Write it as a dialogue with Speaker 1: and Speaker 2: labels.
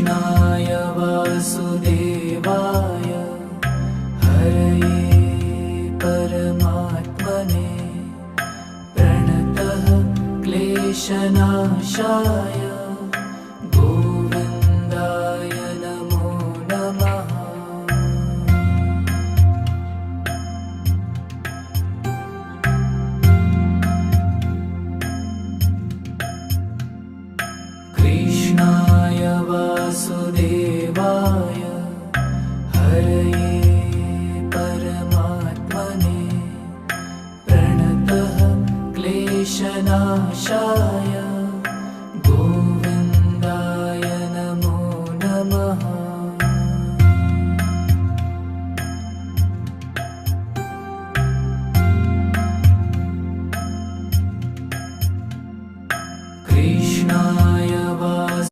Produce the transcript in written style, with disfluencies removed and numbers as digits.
Speaker 1: कृष्णाय वासुदेवाय हरये परमात्मने प्रणतः क्लेशनाशाय गोविन्दाय नमो नमः। कृष्णाय वासुदेवाय हरये परमात्मने प्रणतः क्लेशनाशाय